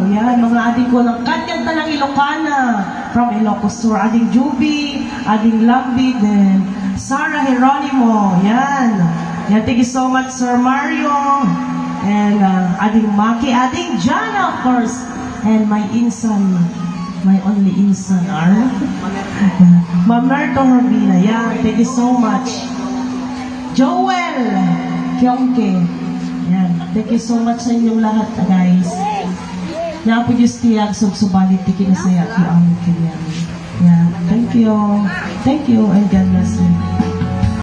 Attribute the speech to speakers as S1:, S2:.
S1: Yan, mga ading ko ng Kanyang Tanang Ilocana from Ilocos Sur. Ading Juby, ading Lambit, then Sarah Geronimo. Yan. Yan, thank you so much, Sir Mario. And ading Maki, ading Jana, of course. And my insan, my only insan, Mamerto Herbina. Yan, thank you so much. Joel Kyongke. Yan, thank you so much sa inyong lahat, guys. Yan po yung tiyag subsubalit, tikin na saya ki ang kinyan. Yan, thank you. Thank you, and God